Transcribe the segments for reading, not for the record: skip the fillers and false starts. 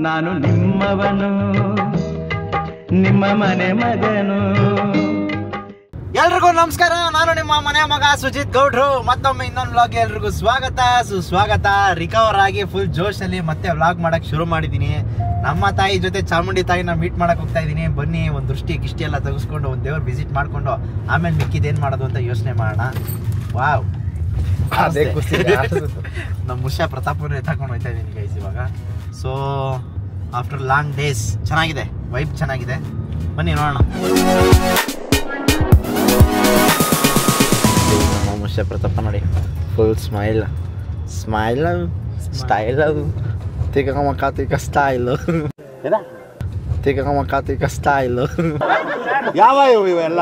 ನಾನು ನಿಮ್ಮವನು, ನಿಮ್ಮ ಮನೆ ಮಗನು. ಎಲ್ರಿಗೂ ನಮಸ್ಕಾರ. ನಾನು ನಿಮ್ಮ ಮನೆ ಮಗ ಸುಜಿತ್ ಗೌಡ್ರು. ಮತ್ತೊಮ್ಮೆ ಇನ್ನೊಂದು ವ್ಲಾಗ್ಗೆ ಎಲ್ರಿಗೂ ಸ್ವಾಗತ ಸುಸ್ವಾಗತ. ರಿಕವರ್ ಆಗಿ ಫುಲ್ ಜೋಶಲ್ಲಿ ಮತ್ತೆ ವ್ಲಾಗ್ ಮಾಡಕ್ ಶುರು ಮಾಡಿದೀನಿ. ನಮ್ಮ ತಾಯಿ ಜೊತೆ ಚಾಮುಂಡಿ ತಾಯಿನ ಮೀಟ್ ಮಾಡಕ್ ಹೋಗ್ತಾ ಇದೀನಿ. ಬನ್ನಿ ಒಂದು ಗಿಷ್ಟಿ ಎಲ್ಲ ತೆಗೆಸ್ಕೊಂಡು ಒಂದು ದೇವ್ರ ವಿಸಿಟ್ ಮಾಡ್ಕೊಂಡು ಆಮೇಲೆ ಮಿಕ್ಕಿದೇನ್ ಮಾಡೋದು ಅಂತ ಯೋಚನೆ ಮಾಡೋಣ. ವಾವ್, ನಮ್ಮ ಮುಷ್ಯ ಪ್ರತಾಪನ ಎತ್ತಾಕೊಂಡು ಹೋಗ್ತಾ ಇದೀನಿ ಗೈಸ್ ಇವಾಗ. ಸೊ ಆಫ್ಟರ್ ಲಾಂಗ್ ಡೇಸ್ ಚೆನ್ನಾಗಿದೆ, ವೈಬ್ ಚೆನ್ನಾಗಿದೆ. ಬನ್ನಿ ನೋಡೋಣ. ನಮ್ಮ ಮುಷ್ಯ ಪ್ರತಾಪ ನೋಡಿ, ಫುಲ್ ಸ್ಮೈಲ್ ಸ್ಟೈಲ್. ತಿಕ್ಕ ಮಕ್ಕ ತಿಕ್ಕ ಸ್ಟೈಲು, ತಿಕ್ಕ ಮಕ್ಕ ತಿಕ್ಕ ಸ್ಟೈಲು. ಯಾವ ಇವೆಲ್ಲ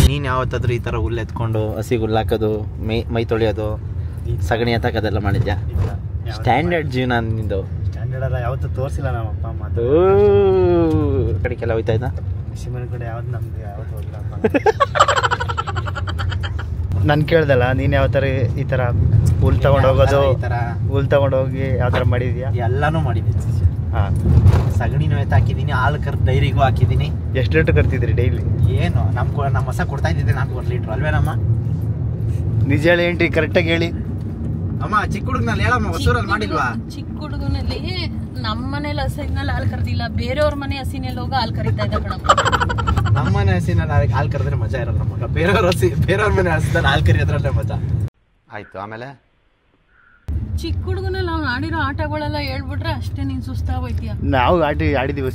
ನೀನು ಯಾವತ್ತಾದ್ರೂ ಈ ಥರ ಹುಲ್ಲು ಎತ್ಕೊಂಡು ಹಸಿಗೆ ಹುಲ್ಲು ಹಾಕೋದು, ಮೈ ತೊಳೆಯೋದು, ಸಗಣಿ ಎತ್ತಾಕೋದೆಲ್ಲ ಮಾಡಿದ್ಯಾ? ಸ್ಟ್ಯಾಂಡರ್ಡ್ ಜೀವನ ನಿಂದು. ಸ್ಟ್ಯಾಂಡರ್ಡ್ ಅಲ್ಲ, ಯಾವತ್ತೂ ತೋರಿಸಿಲ್ಲ ನಮ್ಮ ಅಪ್ಪ ಅಮ್ಮ. ಕಡೆಗೆಲ್ಲ ಹೋಯ್ತಾ ಇದ್ದ ಶಿವನ ಕಡೆ ಯಾವ್ದು ನಮ್ಗೆ ಯಾವತ್ತು ಹೋಗಿಲ್ಲಪ್ಪ. ನಾನು ಕೇಳ್ದಲ್ಲ, ನೀನು ಯಾವ ಥರ ಈ ಥರ ಹುಲ್ ತಗೊಂಡು ಹೋಗೋದು, ಹುಲ್ ತಗೊಂಡು ಹೋಗಿ ಯಾವ ಥರ ಮಾಡಿದ್ಯಾ? ಎಲ್ಲನೂ ಮಾಡಿದ್ದೀನಿ. ಹಾಂ, ಸಗಣಿನೂ ಎತ್ತಾಕಿದ್ದೀನಿ, ಹಾಲು ಕರ್ದು ಡೈರಿಗೂ ಹಾಕಿದ್ದೀನಿ. ಎಷ್ಟು ಲೀಟ್ರ್ ಕರ್ತಿದ್ರಿ ಡೈಲಿ? ಏನು ನಮ್ಮ ಹೊಸ ಕೊಡ್ತಾ ಇದ್ದಿದ್ದೆ 4 ಲೀಟ್ರ್ ಅಲ್ವೇನಮ್ಮ? ನಿಜ ಹೇಳಿ ಏನ್ರಿ, ಕರೆಕ್ಟಾಗಿ ಹೇಳಿ ಅಮ್ಮ. ಚಿಕ್ಕ ಹುಡುಗನಲ್ಲಿ ಹೇಳಮ್ಮ, ಹೊಸೂರಲ್ಲಿ ಮಾಡಿಲ್ವಾ? ಚಿಕ್ಕ ಹುಡುಗನಲ್ಲಿ ನಮ್ಮ ಮನೇಲಿ ಹಸಿನಲ್ಲಿ ಹಾಲು ಕರೆದಿಲ್ಲ, ಬೇರೆಯವ್ರ ಮನೆ ಹಸಿನಲ್ಲಿ ಹೋಗಿ ಹಾಲು ಕರಿತಾ ಇದ್ದ ಕಣಪ್ಪ. ನಮ್ಮ ಮನೆ ಹಸಿನಲ್ಲಿ ಹಾಲು ಕರೆದ್ರೆ ಮಜಾ ಇರಲ್ಲ ಮಗ. ಬೇರೆಯವ್ರ ಮನೆ ಹಸಿದಲ್ಲಿ ಹಾಲು ಕರಿಯೋದ್ರಲ್ಲೇ ಮಜಾ. ಆಯ್ತು, ಆಮೇಲೆ ಚಿಕ್ಕ ಹುಡುಗನಲ್ಲಿ ನಾವು ಆಡಿರೋ ಆಟಗಳೆಲ್ಲ ಹೇಳ್ಬಿಟ್ರೆ ಅಷ್ಟೇ ನೀನ್ ಸುಸ್ತಾಗೋಯ್ತೀಯ. ನಾವು ಆಡಿದೀವಿ,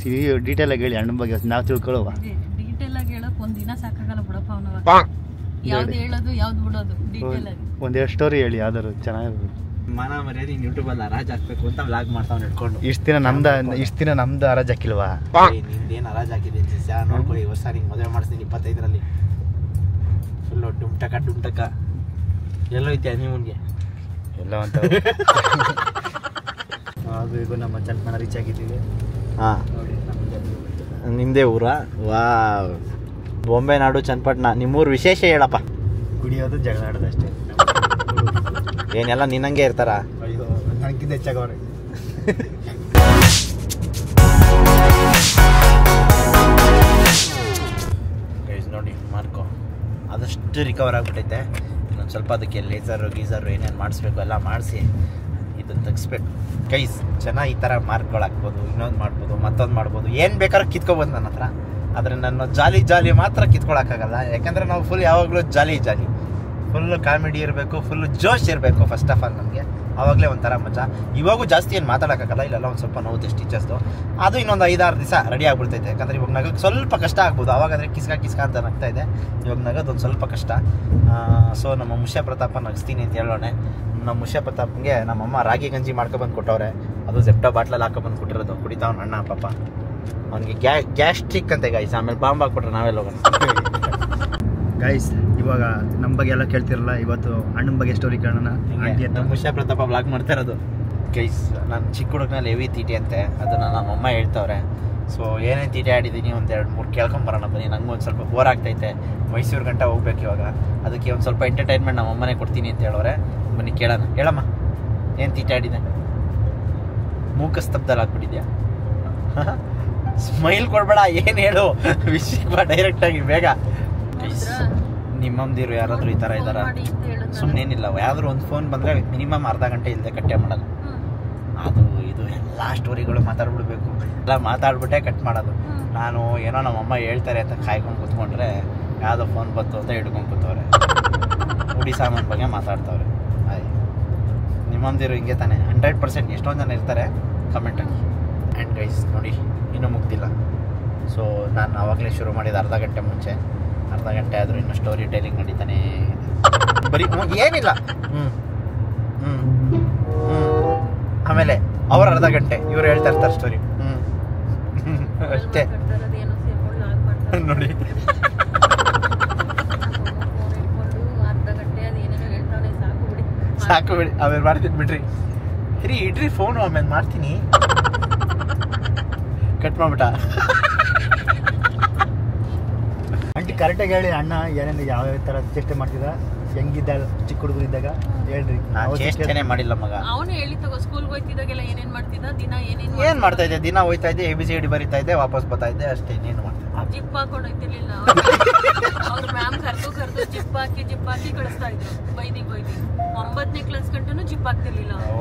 ಡೀಟೇಲ್ ಆಗಿ ಹೇಳಿ ಅಣ್ಣನ ಬಗ್ಗೆ ನಾವು ತಿಳ್ಕೊಳ್ಳುವ. ಡೀಟೇಲ್ ಆಗಿ ಹೇಳಕ್ ಒಂದಿನ ಸಾಕಾಗಲ್ಲ ಬಿಡಪ್ಪ ಅವನವ. ಯಾವ್ದು ಹೇಳೋದು ಯಾವ್ದು ಬಿಡೋದು ಡೀಟೇಲ್ ಆಗಿ ಒಂದೆರಡು ಸ್ಟೋರಿ ಹೇಳಿ, ಯಾವ್ದಾರು ಚೆನ್ನಾಗಿ. ಮನ ಮರ್ಯಾದೆ ಯೂಟ್ಯೂಬಲ್ಲಿ ಹರಾಜ್ ಹಾಕ್ಬೇಕು ಅಂತ ವ್ಲಾಗ್ ಮಾಡ್ತಾವ್ ಇಟ್ಕೊಂಡು. ಇಷ್ಟು ದಿನ ನಮ್ದು ಹರಾಜ್ ಹಾಕಿಲ್ವಾ? ನಿಂದೇನು ಹರಾಜ್ ಹಾಕಿದೆ ನೋಡ್ಕೊಳ್ಳಿ. ವರ್ಷ ನಿಂಗೆ ಮದುವೆ ಮಾಡಿಸ್ತೀನಿ 25ರಲ್ಲಿ. ಫುಲ್ಲು ಡುಮ್ಟಕ ಎಲ್ಲೋ ಐತೆ ನೀವನ್ಗೆ ಎಲ್ಲ ಅಂತ ಹಾಗೂ ಈಗ ನಮ್ಮ ಚನ್ಪಣ ರೀಚ್ ಆಗಿದ್ದೀವಿ. ಹಾಂ, ನಿಮ್ಮದೇ ಊರಾ? ವಾ, ಬೊಂಬೆ ನಾಡು ಚನ್ನಪಟ್ಟಣ. ನಿಮ್ಮೂರು ವಿಶೇಷ ಹೇಳಪ್ಪ. ಕುಡಿಯೋದು, ಜಗಳ ಆಡೋದು ಅಷ್ಟೇ. ಏನೆಲ್ಲ ನಿನ್ನಂಗೆ ಇರ್ತಾರ? ಅಯ್ಯೋ, ನನಗಿಂತ ಹೆಚ್ಚಾಗವ್ರೆ. ನೋಡಿ ಮಾರ್ಕೋ ಆದಷ್ಟು ರಿಕವರ್ ಆಗಿಬಿಟ್ಟೈತೆ. ಇನ್ನೊಂದು ಸ್ವಲ್ಪ ಅದಕ್ಕೆ ಲೇಸರು ಗೀಸರು ಏನೇನು ಮಾಡಿಸ್ಬೇಕು ಎಲ್ಲ ಮಾಡಿಸಿ ಇದನ್ನು ತೆಗಿಸ್ಬೇಕು ಗೈಸ್. ಚೆನ್ನಾಗಿ ಈ ಥರ ಮಾರ್ಕ್ಗಳು ಹಾಕ್ಬೋದು, ಇನ್ನೊಂದು ಮಾಡ್ಬೋದು, ಮತ್ತೊಂದು ಮಾಡ್ಬೋದು, ಏನು ಬೇಕಾದ್ರೂ ಕಿತ್ಕೊಬೋದು ನನ್ನ ಹತ್ರ. ಆದರೆ ನನ್ನ ಜಾಲಿ ಮಾತ್ರ ಕಿತ್ಕೊಳಕ್ಕಾಗಲ್ಲ. ಯಾಕಂದರೆ ನಾವು ಫುಲ್ ಯಾವಾಗಲೂ ಜಾಲಿ ಫುಲ್ಲು ಕಾಮಿಡಿ ಇರಬೇಕು, ಫುಲ್ಲು ಜೋಶ್ ಇರಬೇಕು ಫಸ್ಟ್ ಆಫ್ ಆಲ್ ನಮಗೆ. ಆವಾಗಲೇ ಒಂಥರ ಮಜಾ. ಇವಾಗೂ ಜಾಸ್ತಿ ಏನು ಮಾತಾಡೋಕ್ಕಾಗಲ್ಲ, ಇಲ್ಲೆಲ್ಲ ಒಂದು ಸ್ವಲ್ಪ ನೋವು ಸ್ಟಿಚಸ್ದು. ಅದು ಇನ್ನೊಂದು 5-6 ದಿವಸ ರೆಡಿ ಆಗಿಬಿಡ್ತೈತೆ. ಯಾಕಂದರೆ ಇವಾಗ ನಗೋಕ್ಕೆ ಸ್ವಲ್ಪ ಕಷ್ಟ ಆಗ್ಬೋದು. ಆವಾಗಾದರೆ ಕಿಸ್ಕ ಅಂತ ನಗ್ತಾ ಇದೆ. ಇವಾಗ ನಗೋದು ಒಂದು ಸ್ವಲ್ಪ ಕಷ್ಟ. ಸೊ ನಮ್ಮ ಮುಷ್ಯ ಪ್ರತಾಪ ನಗಿಸ್ತೀನಿ ಅಂತ ಹೇಳೋಣ. ನಮ್ಮ ಮುಷ್ಯ ಪ್ರತಾಪ್ಗೆ ನಮ್ಮಮ್ಮ ರಾಗಿ ಗಂಜಿ ಮಾಡ್ಕೊಬಂದು ಕೊಟ್ಟವ್ರೆ. ಅದು ಜೆಪ್ಟೋ ಬಾಟ್ಲಲ್ಲಿ ಹಾಕೊಬಂದು ಕೊಟ್ಟಿರೋದು. ಕುಡಿತಾವ್ನ ಅಣ್ಣ ಪಾಪ. ಅವನಿಗೆ ಗ್ಯಾಸ್ಟ್ರಿಕ್ ಅಂತೆ ಗೈಸ್. ಆಮೇಲೆ ಬಾಂಬ್ ಹಾಕ್ಬಿಟ್ರೆ ನಾವೆಲ್ಲ ಹೋಗೋಣ ಗೈಸ್. ಇವಾಗ ನಮ್ಮ ಬಗ್ಗೆ ಎಲ್ಲ ಕೇಳ್ತಿರಲ್ಲ, ಇವತ್ತು ಅಣ್ಣನ ಬಗ್ಗೆ ಸ್ಟೋರಿ ಕೇಳೋಣ. ನಮ್ಮ ಮುಷ್ಯ ಪ್ರತಾಪ ವ್ಲಾಗ್ ಮಾಡ್ತಾ ಇರೋದು ಗೈಸ್. ನಾನು ಚಿಕ್ಕ ಹುಡುಗನಲ್ಲಿ ಹೆವಿ ತೀಟೆ ಅಂತೆ, ಅದನ್ನು ನಮ್ಮಮ್ಮ ಹೇಳ್ತವ್ರೆ. ಸೊ ಏನೇನು ತೀಟೆ ಆಡಿದ್ದೀನಿ ಒಂದು 2-3 ಕೇಳ್ಕೊಂಬರೋಣ ಬನ್ನಿ. ನಂಗೆ ಒಂದು ಸ್ವಲ್ಪ ಬೋರ್ ಆಗ್ತೈತೆ. ಮೈಸೂರು ಗಂಟ ಹೋಗ್ಬೇಕು ಇವಾಗ. ಅದಕ್ಕೆ ಒಂದು ಸ್ವಲ್ಪ ಎಂಟರ್ಟೈನ್ಮೆಂಟ್ ನಮ್ಮಮ್ಮನೇ ಕೊಡ್ತೀನಿ ಅಂತ ಹೇಳೋರೆ. ಬನ್ನಿ ಕೇಳೋಣ. ಹೇಳಮ್ಮ, ಏನು ತೀಟೆ ಆಡಿದೆ? ಮೂಕ ಸ್ತಬ್ಧಲ್ಲಿ ಆಗ್ಬಿಟ್ಟಿದ್ಯಾ? ಸ್ಮೈಲ್ ಕೊಡ್ಬೇಡ, ಏನು ಹೇಳು ವಿಷಯಕ್ಕೆ ಬಾ ಡೈರೆಕ್ಟಾಗಿ ಬೇಗ. ನಿಮ್ಮಂದಿರು ಯಾರಾದರೂ ಈ ಥರ ಇದ್ದಾರ? ಸುಮ್ಮನೇನಿಲ್ಲ, ಯಾವ್ದಾದ್ರು ಒಂದು ಫೋನ್ ಬಂದರೆ ಮಿನಿಮಮ್ ಅರ್ಧ ಗಂಟೆ ಇಲ್ಲದೆ ಕಟ್ಟೆ ಮಾಡೋದು. ಅದು ಇದು ಎಲ್ಲ ಸ್ಟೋರಿಗಳು ಮಾತಾಡ್ಬಿಡ್ಬೇಕು. ಎಲ್ಲ ಮಾತಾಡ್ಬಿಟ್ಟೆ ಕಟ್ ಮಾಡೋದು. ನಾನು ಏನೋ ನಮ್ಮಮ್ಮ ಹೇಳ್ತಾರೆ ಅಂತ ಕಾಯ್ಕೊಂಡು ಕೂತ್ಕೊಂಡ್ರೆ ಯಾವುದೋ ಫೋನ್ ಬಂತು ಅಂತ ಹಿಡ್ಕೊಂಡು ಕೂತವ್ರೆ. ಉಡಿ ಸಾಮಾನು ಬಗ್ಗೆ ಮಾತಾಡ್ತವ್ರೆ. ಆಯ್ತು, ನಿಮ್ಮಂದಿರು ಹಿಂಗೆ ತಾನೆ 100%. ಎಷ್ಟೊಂದು ಜನ ಇರ್ತಾರೆ, ಕಮೆಂಟ್ ಹಾಕಿ. ಆ್ಯಂಡ್ ಗೈಸ್ ನೋಡಿ, ಇನ್ನೂ ಮುಗ್ದಿಲ್ಲ. ಸೊ ನಾನು ಆವಾಗಲೇ ಶುರು ಮಾಡಿದ ಅರ್ಧ ಗಂಟೆ ಮುಂಚೆ. ಅರ್ಧ ಗಂಟೆ ಆದರೂ ಇನ್ನೂ ಸ್ಟೋರಿ ಟೆಲಿಂಗ್ ನಡೀತಾನೆ ಬರೀ ಏನಿಲ್ಲ. ಆಮೇಲೆ ಅವ್ರ ಅರ್ಧ ಗಂಟೆ ಇವ್ರು ಹೇಳ್ತಾ ಇರ್ತಾರೆ ಸ್ಟೋರಿ. ಅಷ್ಟೇ ನೋಡಿ. ಸಾಕು ಬಿಡಿ, ಆಮೇಲೆ ಮಾಡ್ತೀನಿ ಬಿಡ್ರಿ. ಇಡ್ರಿ ಫೋನು, ಆಮೇಲೆ ಮಾಡ್ತೀನಿ. ಕಟ್ ಮಾಡ್ಬಿಟ್ಟ. ಆಂಟಿ ಕರೆಕ್ಟಾಗಿ ಹೇಳಿ ಅಣ್ಣ ಏನೇನು ಯಾವ ಥರ ಚೇಷ್ಟೆ ಮಾಡ್ತಿದ್ದ, ಹೆಂಗಿದ್ದ ಚಿಕ್ಕ ಹುಡುಗರು ಇದ್ದಾಗ ಹೇಳ್ರಿ. ನಾನು ಚೇಷ್ಟೇನೆ ಮಾಡಿಲ್ಲ ಮಗ. ಅವನು ಹೇಳಿ ತಗೋ ಸ್ಕೂಲ್ಗೆ ಹೋಯ್ತಿದ್ದಾಗೆಲ್ಲ ಏನೇನ್ ಮಾಡ್ತಿದ್ದ ದಿನ ಏನ್ ಮಾಡ್ತಾ ಇದ್ದೆ? ದಿನ ಹೋಯ್ತಾ ಇದ್ದೆ, ABCD ಬರಿತಾ ಇದ್ದೆ, ವಾಪಸ್ ಬರ್ತಾ ಇದ್ದೆ ಅಷ್ಟೇ. ಇನ್ನೇನು ಮಾಡ್ತಾ ಜಿಪ್ ಹಾಕೊಂಡು ಹೋಯ್ತಿರ್ಲಿಲ್ಲ ಅವ್ರ ಮ್ಯಾಮ್ ಕರ್ದು ಜಿಪ್ ಹಾಕಿ ಕಳಿಸ್ತಾ ಇದ್ರು. ಬೈದಿ 9ನೇ ಕ್ಲಾಸ್ ಗಂಟನು ಜಿಪ್ ಹಾಕ್ತಿರ್ಲಿಲ್ಲ. ಓ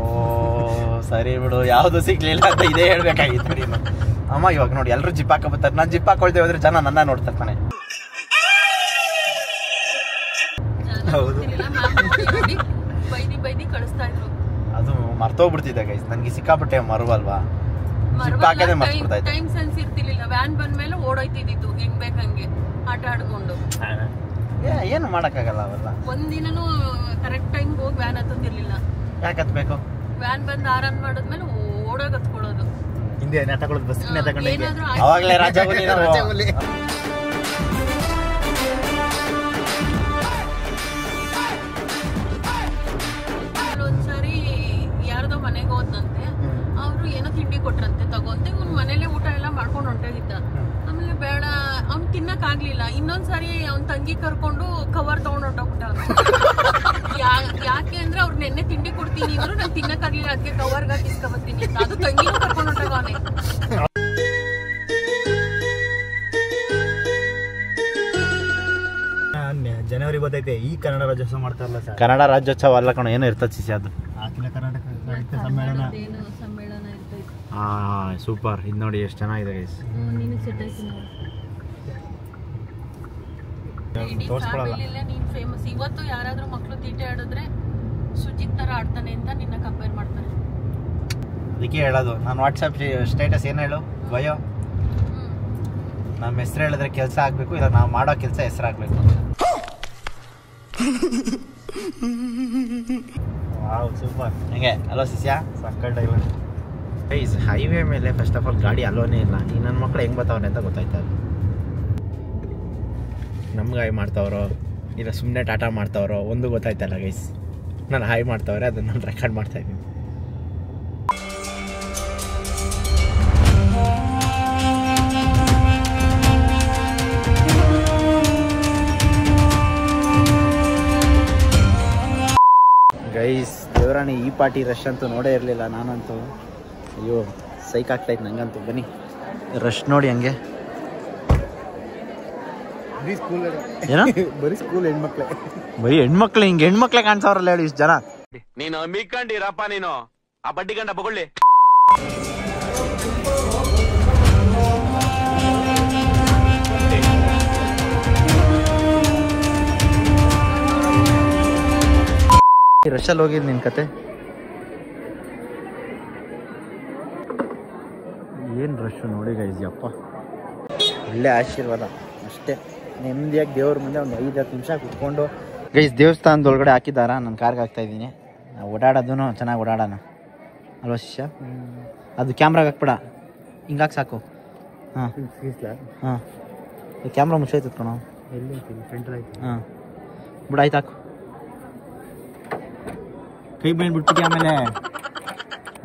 ಸರಿ ಬಿಡು, ಯಾವ್ದು ಸಿಗ್ಲಿಲ್ಲ ಅಂತ ಇದೇ ಹೇಳ್ಬೇಕಾಗಿತ್ತು ನೀನು. ಅಮ್ಮ ಇವಾಗ ನೋಡಿ ಎಲ್ಲರೂ ಜಿಪ್ ಹಾಕ ಬರ್ತಾರೆ. ನಾನು ಜಿಪ್ ಹಾಕೊಳ್ತೇವೆ ಹೋದ್ರೆ ಜನ ನನ್ನ ನೋಡ್ತಾರೆ ತಾನೆ. ಹೌದು, ಬೈದಿ ಕಳಿಸ್ತಾ ಇದ್ರು. ಅದು ಮರ್ತೋಗ್ಬಿಡ್ತಿದ್ದೆ ಗೈಸ್, ನನ್ಗೆ ಸಿಕ್ಕಾಪಟ್ಟೆ ಮರುವಲ್ವಾ, ಜಿಪ್ ಹಾಕದೆ ಮರ್ತ್ಬಿಡ್ತಾ ಇದ್ದೆ. ಟೈಮ್ ಸೆನ್ಸ್ ಇರ್ತಿರ್ಲಿಲ್ಲ. ವ್ಯಾನ್ ಬಂದ್ಮೇಲೆ ಓಡೋಯ್ತಿದ್ದು ಹೆಂಗ್ ಬೇಕಂಗೆ ಆಟ ಆಡ್ಕೊಂಡು. ಏನು ಮಾಡಕ್ಕಾಗಲ್ಲ ಅವೆಲ್ಲ. ಒಂದಿನೂ ಕರೆಕ್ಟ್ ಟೈಮ್ ಹೋಗಿ ವ್ಯಾನ್ ಹತ್ತಿರ್ಲಿಲ್ಲ. ಯಾಕೆ ಹತ್ಬೇಕು? ವ್ಯಾನ್ ಬಂದು ಆರನ್ ಮಾಡಿದ್ಮೇಲೆ ಓಡೋಗ್ ಹತ್ಕೊಳ್ಳೋದು. ಹಿಂದೆ ತಗೊಳ್ಳೋದು, ಬಸ್ ಏನಾದ್ರೂ ಅವಾಗ್ಲೇ ರಾಜಾಗುಲಿ ಒಂದ್ಸಾರಿ ಯಾರ್ದೋ ಮನೆಗೆ ಹೋದ್ನಂತೆ. ಅವ್ರು ಏನೋ ತಿಂಡಿ ಕೊಟ್ರಂತೆ ತಗೋಂತ. ಇವ್ನು ಮನೇಲೆ ಊಟ ಎಲ್ಲ ಮಾಡ್ಕೊಂಡು ಹೊಂಟೋಗಿದ್ದ. ಆಮೇಲೆ ಬೇಡ, ಅವ್ನ್ ತಿನ್ನಕ್ ಆಗ್ಲಿಲ್ಲ. ಇನ್ನೊಂದ್ಸಾರಿ ಅವ್ನ್ ತಂಗಿ ಕರ್ಕೊಂಡು ಕವರ್ ತಗೊಂಡ್ ಹೊಂಟೋಗ್ಬಿಟ್ಟ. ಯಾಕೆ ಅಂದ್ರೆ ಅವ್ರು ನೆನ್ನೆ ತಿಂಡಿ ಕೊಡ್ತೀನಿ ಇವ್ರು, ನಾನು ತಿನ್ನಕ್ ಆಗ್ಲಿಲ್ಲ, ಅದಕ್ಕೆ ಕವರ್ಗೆ ಹಾಕಿಸ್ಕೊಬತ್ತೀನಿ ಅಂತ. ಅದು ತಂಗಿನೂ ಕರ್ಕೊಂಡು ಹೊಂಟೋಗವನೆ. ಜನವರಿ ಗೊತ್ತೈತೆ ಈ ಕನ್ನಡ ರಾಜ್ಯೋತ್ಸವ ಮಾಡ್ತಾರಲ್ಲ ಸರ್. ಕನ್ನಡ ರಾಜ್ಯೋತ್ಸವ ಅಲ್ಲ ಕಣೋ, ಏನೋ ಇರ್ತದೆ ಸಿಸಿ ಅದು. ಅಖಿಲ ಕರ್ನಾಟಕ ಸಾಹಿತ್ಯ ಸಮ್ಮೇಳನ. ಸಮ್ಮೇಳನ ಇರ್ತೈತೆ. ಸೂಪರ್. ಇದು ನೋಡಿ ಎಷ್ಟು ಚೆನ್ನಾಗಿದೆ ಗೈಸ್. ನಿನಗೆ ಸೆಟ್ ಆಯ್ತು ನೋಡಿ. ಇಡೀ ಫ್ಯಾಮಿಲಿಯಲ್ಲೇ ನೀನ್ ಫೇಮಸ್. ಇವತ್ತು ಯಾರಾದ್ರೂ ಮಕ್ಕಳು ತೀಟೆ ಆಡಿದ್ರೆ ಸುಜಿತ್ ತರ ಆಡ್ತಾನೆ ಅಂತ ನಿನ್ನ ಕಂಪೇರ್ ಮಾಡ್ತಾರೆ. ಅದಕ್ಕೆ ಹೇಳೋದು ನಾನು ವಾಟ್ಸಪ್ ಸ್ಟೇಟಸ್ ಏನು ಹೇಳು ಬಯೋ, ನಮ್ಮ ಹೆಸರು ಹೇಳಿದ್ರೆ ಕೆಲಸ ಆಗಬೇಕು, ಇಲ್ಲ ನಾವು ಮಾಡೋ ಕೆಲಸ ಹೆಸರಾಗಬೇಕು. Wow super. ಹೆಂಗೆ ಅಲೋ ಶಿಷ್ಯ? ಸಕ್ಕಲ್ ಡೈಲಾಗ್. ಗೈಸ್ ಹೈವೇ ಮೇಲೆ ಫಸ್ಟ್ ಆಫ್ ಆಲ್ ಗಾಡಿ ಅಲೋನೇ ಇಲ್ಲ. ಈ ನನ್ನ ಮಕ್ಕಳು ಹೆಂಗೆ ಬರ್ತಾವ್ರೆ ಅಂತ ಗೊತ್ತಾಯ್ತಾ ಇಲ್ಲ. ನಮ್ಗೆ ಹಾಯ್ ಮಾಡ್ತಾವ್ರೋ ಇಲ್ಲ ಸುಮ್ಮನೆ ಟಾಟಾ ಮಾಡ್ತಾವ್ರೋ ಒಂದು ಗೊತ್ತಾಯ್ತಲ್ಲ ಗೈಸ್. ನಾನು ಹಾಯ್ ಮಾಡ್ತಾವ್ರೆ, ಅದನ್ನು ನಾನು ರೆಕಾರ್ಡ್ ಮಾಡ್ತಾ ಇದ್ದೀನಿ. ಗೈಸ್ ದೇವರಾಣಿ ಈ ಪಾರ್ಟಿ ರಶ್ ಅಂತೂ ನೋಡೇ ಇರಲಿಲ್ಲ ನಾನಂತೂ. ಅಯ್ಯೋ ಸೈಕ್ ಆಗ್ತಾಯಿತ್ತು ನಂಗಂತೂ. ಬನ್ನಿ ರಶ್ ನೋಡಿ ಹಂಗೆ. ಏನೋ ಬರೀ ಸ್ಕೂಲ್ ಹೆಣ್ಮಕ್ಳೆ, ಬರೀ ಹೆಣ್ಮಕ್ಳು. ಹಿಂಗೆ ಹೆಣ್ಮಕ್ಳೆ ಕಾಣಿಸೋರಲ್ಲ ಹೇಳಿ ಇಷ್ಟು ಜನ. ನೀನು ಮೀಕಂಡಿರಪ್ಪ, ನೀನು ಆ ಬಡ್ಡಿ ಗಂಡ ಬಗೊಳ್ಳಿ. ರಶಲ್ಲಿ ಹೋಗಿದ್ದು ನಿನ್ನ ಕತೆ ಏನು ರಶ್ ನೋಡಿ ಗೈಸ್. ಯಪ್ಪ ಒಳ್ಳೆ ಆಶೀರ್ವಾದ ಅಷ್ಟೇ. ನೆಮ್ಮದಿಯಾಗಿ ದೇವ್ರ ಮುಂದೆ ಒಂದು 5-10 ನಿಮಿಷ ಕುತ್ಕೊಂಡು. ಗೈಸ್ ದೇವಸ್ಥಾನದೊಳಗಡೆ ಹಾಕಿದ್ದಾರ, ನಾನು ಕಾರ್ಗೆ ಹಾಕ್ತಾಯಿದ್ದೀನಿ. ಓಡಾಡೋದೂ ಚೆನ್ನಾಗಿ ಓಡಾಡೋಣ ಅಲ್ವಾ ಶಿಷ್ಯ? ಅದು ಕ್ಯಾಮ್ರಾಗೆ ಹಾಕ್ಬೇಡ, ಹಿಂಗಾಗಿ ಸಾಕು. ಹಾಂ ಹಾಂ ಕ್ಯಾಮ್ರಾ ಮುಚ್ಚೈತದ ಕಣೋ. ಎಲ್ಲಿ ಫ್ರಂಟ್ ಆಯ್ತು. ಹಾಂ ಬಿಡು, ಆಯ್ತು ಹಾಕು. ಕೈ ಬೇನ್ ಬಿಟ್ಬಿಟ್ಟು ಆಮೇಲೆ